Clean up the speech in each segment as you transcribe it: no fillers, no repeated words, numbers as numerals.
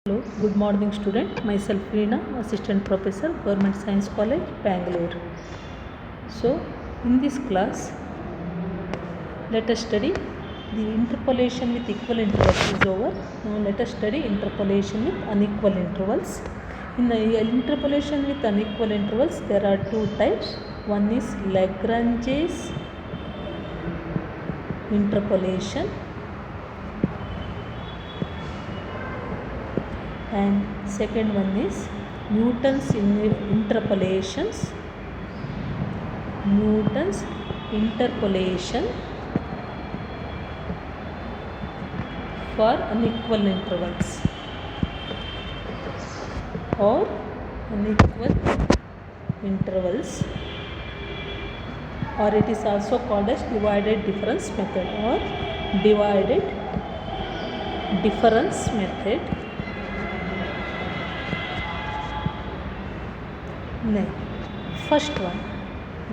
Hello, good morning student. Myself Reena, Assistant Professor, Government Science College, Bangalore. So, in this class, let us study the interpolation with equal intervals is over. Now, let us study interpolation with unequal intervals. In the interpolation with unequal intervals, there are two types. One is Lagrange's interpolation, and second one is Newton's interpolation for unequal intervals or unequal intervals, or it is also called as divided difference method or divided difference method. First one,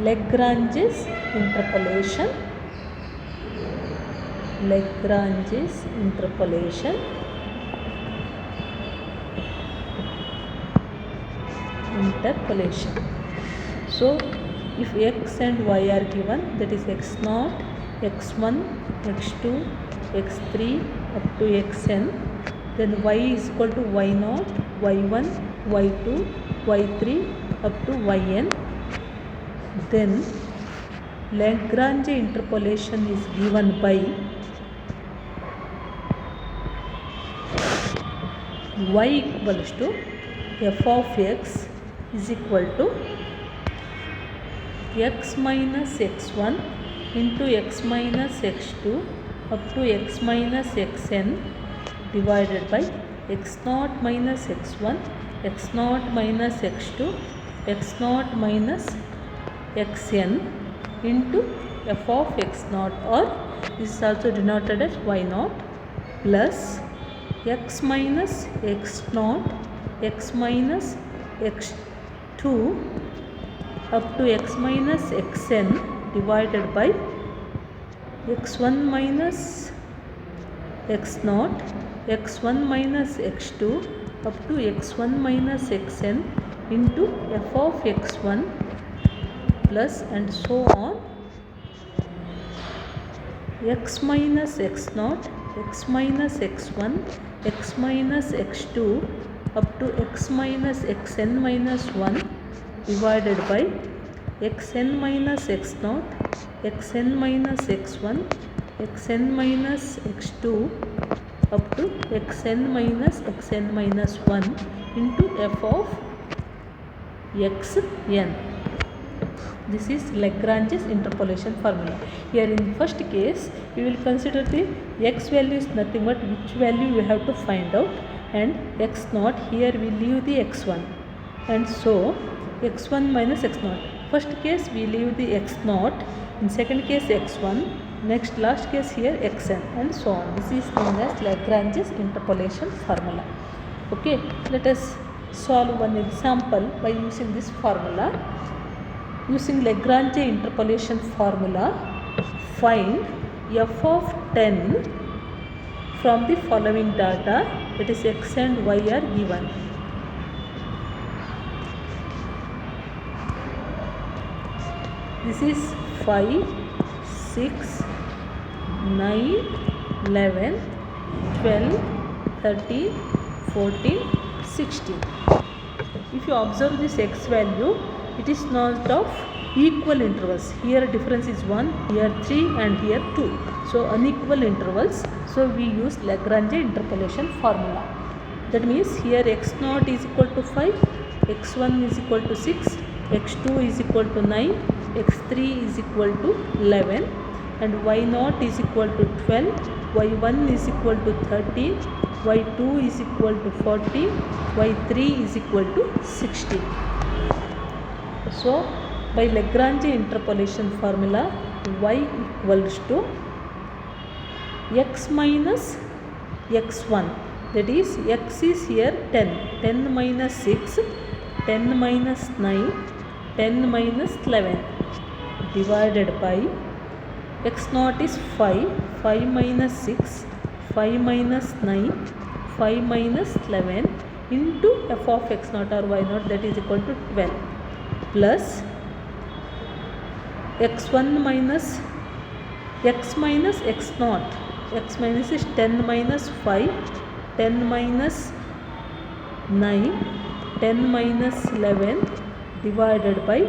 Lagrange's interpolation. So, if x and y are given, that is x0, x1, x2, x3 up to xn, then y is equal to y0, y1, y2, y3 up to yn, then Lagrange interpolation is given by y equals to f of x is equal to x minus x1 into x minus x2 up to x minus xn divided by x0 minus x1, x0 minus x2, x0 minus xn into f of x0, or this is also denoted as y0, plus x minus x0, x minus x2 up to x minus xn divided by x1 minus x0, x1 minus x2 up to x1 minus xn into f of x1 plus and so on, x minus x0, x minus x1, x minus x2 up to x minus xn minus 1 divided by xn minus x0, xn minus x1, xn minus x2 up to xn minus 1 into f of xn. This is Lagrange's interpolation formula. Here in first case, we will consider the x value is nothing but which value we have to find out, and x0, here we leave the x1, and so x1 minus x0. First case we leave the x0, in second case x1, next last case here xn, and so on. This is known as Lagrange's interpolation formula. Okay, let us solve one example by using this formula. Using Lagrange interpolation formula, find f of 10 from the following data, that is x and y are given. This is 5, 6, 9, 11, 12, 13, 14, 16. If you observe this x value, it is not of equal intervals. Here difference is 1, here 3 and here 2. So unequal intervals. So we use Lagrange interpolation formula. That means here x0 is equal to 5, x1 is equal to 6, x2 is equal to 9, x3 is equal to 11, and y0 is equal to 12, y1 is equal to 13, y2 is equal to 14, y3 is equal to 16. So, by Lagrange interpolation formula, y equals to x minus x1, that is x is here 10, 10 minus 6, 10 minus 9, 10 minus 11 divided by x0 is 5, 5 minus 6, 5 minus 9, 5 minus 11 into f of x naught or y naught, that is equal to 12, plus x1 minus x minus x naught. X minus is 10 minus 5, 10 minus 9, 10 minus 11 divided by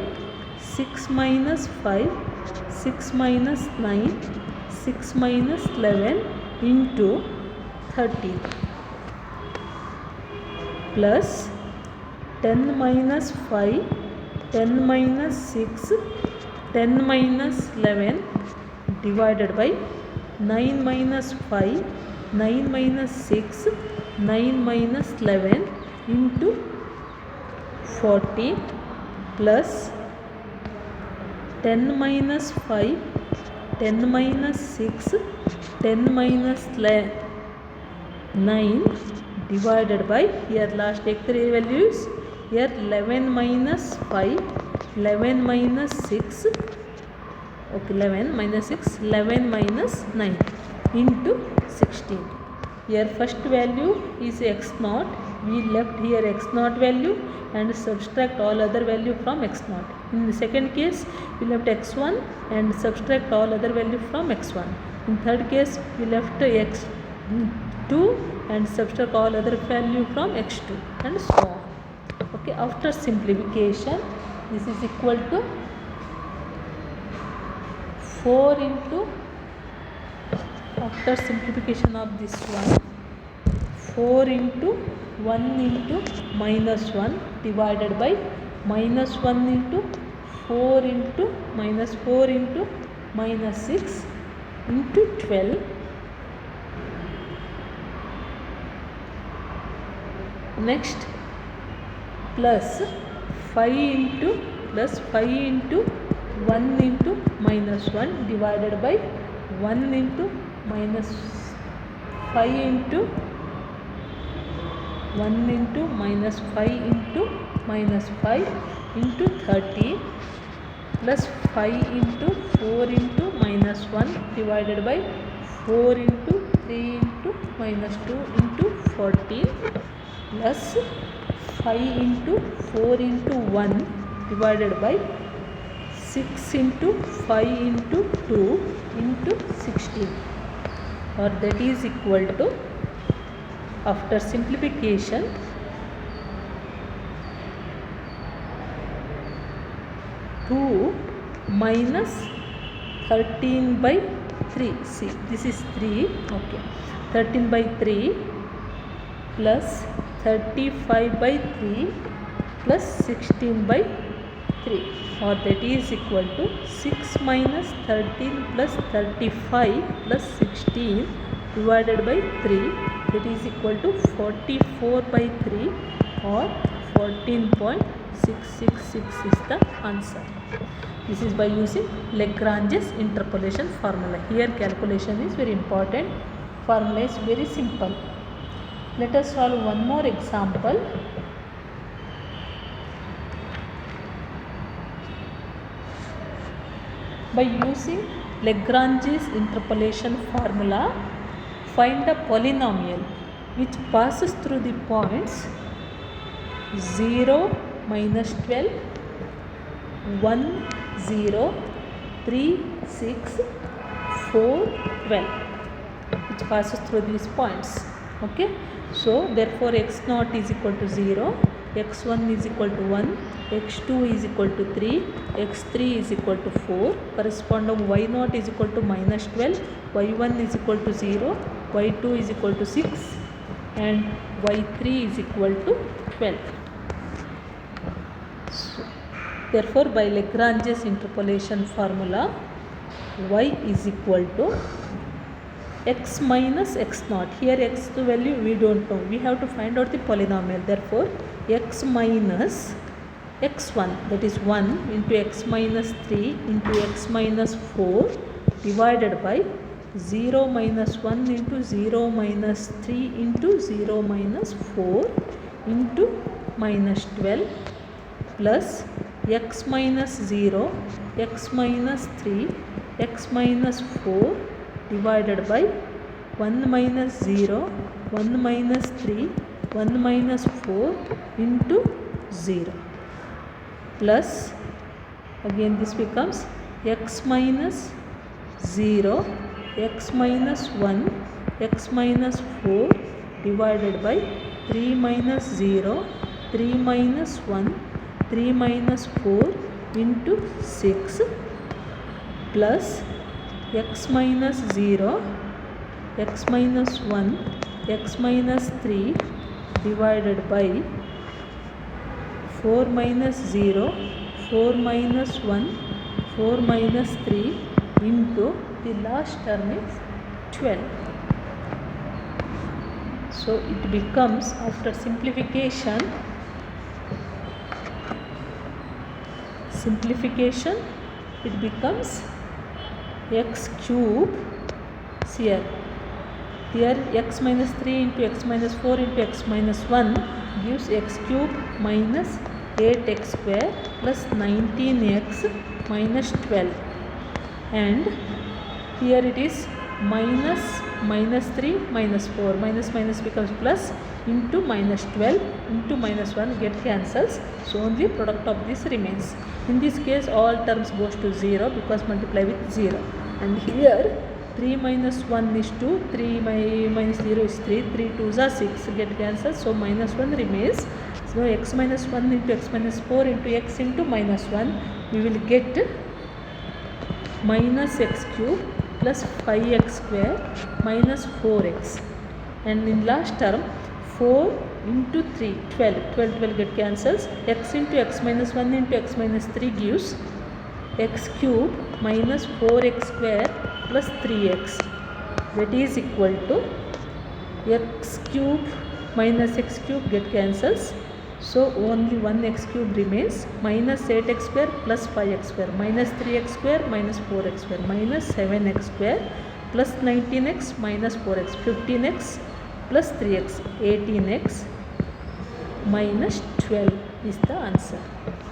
6 minus 5, 6 minus 9, 6 minus 11 into 13, plus 10 minus 5, 10 minus 6, 10 minus 11 divided by 9 minus 5, 9 minus 6, 9 minus 11 into 40, plus 10 minus 5, 10 minus 6, 10 minus 9 divided by, here last take 3 values, here 11 minus 5, 11 minus 6, okay, 11 minus 6, 11 minus 9 into 16. Here first value is x naught, we left here x naught value and subtract all other value from x naught. In the second case, we left x1 and subtract all other value from x1. In third case, we left x2 and subtract all other value from x2, and so on. Okay, after simplification, this is equal to 4 into, after simplification of this one, 4 into 1 into minus 1 divided by minus 1 into 4 into minus 4 into minus 6 into 12, next plus 5 into 1 into minus 1 divided by 1 into minus 5 into 1 into minus 5 into minus 5 into 30, plus 5 into 4 into minus 1 divided by 4 into 3 into minus 2 into 14, plus 5 into 4 into 1 divided by 6 into 5 into 2 into 16, or that is equal to, after simplification, 2 minus 13 by 3. See, this is 3. Okay, 13 by 3 plus 35 by 3 plus 16 by 3, or that is equal to 6 minus 13 plus 35 plus 16 divided by 3, that is equal to 44 by 3, or 14.666 is the answer. This is by using Lagrange's interpolation formula. Here calculation is very important, formula is very simple. Let us solve one more example. By using Lagrange's interpolation formula, find a polynomial which passes through the points 0, minus 12, 1, 0, 3, 6, 4, 12, which passes through these points. Okay, so therefore x naught is equal to 0, x1 is equal to 1, x2 is equal to 3, x3 is equal to 4, corresponding y naught is equal to minus 12, y1 is equal to 0, y2 is equal to 6, and y3 is equal to 12. So, therefore, by Lagrange's interpolation formula, y is equal to x minus x naught. Here x value we don't know, we have to find out the polynomial. Therefore, x minus x1, that is 1 into x minus 3 into x minus 4 divided by 0 minus 1 into 0 minus 3 into 0 minus 4 into minus 12, plus x minus 0, x minus 3, x minus 4 divided by 1 minus 0, 1 minus 3, 1 minus 4 into 0 plus again this becomes x minus 0, x minus 1, x minus 4 divided by 3 minus 0, 3 minus 1, 3 minus 4 into 6 plus x minus 0, x minus 1, x minus 3 divided by 4 minus 0, 4 minus 1, 4 minus 3 into the last term is 12. So it becomes, after simplification, it becomes x cube. See here x minus 3 into x minus 4 into x minus 1 gives x cube minus 8x square plus 19x minus 12, and here it is minus 3 minus 4, minus becomes plus, into minus 12 into minus 1 get cancels, so only product of this remains. In this case all terms goes to 0 because multiply with 0, and here 3 minus 1 is 2, 3 minus 0 is 3, 3 2s are 6 get cancelled, so minus 1 remains. So x minus 1 into x minus 4 into x into minus 1, we will get minus x cube plus 5x square minus 4x, and in last term 4 into 3, 12 get cancels, x into x minus 1 into x minus 3 gives x cube minus 4x square plus 3x, that is equal to x cube minus x cube get cancels, so only one x cube remains, minus 8x square plus 5x square minus 3x square minus 4x square minus 7x square plus 19x minus 4x, 15x plus 3x, 18x minus 12 is the answer.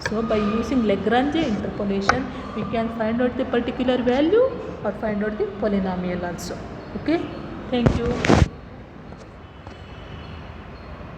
So by using Lagrange interpolation we can find out the particular value or find out the polynomial also. Okay, thank you.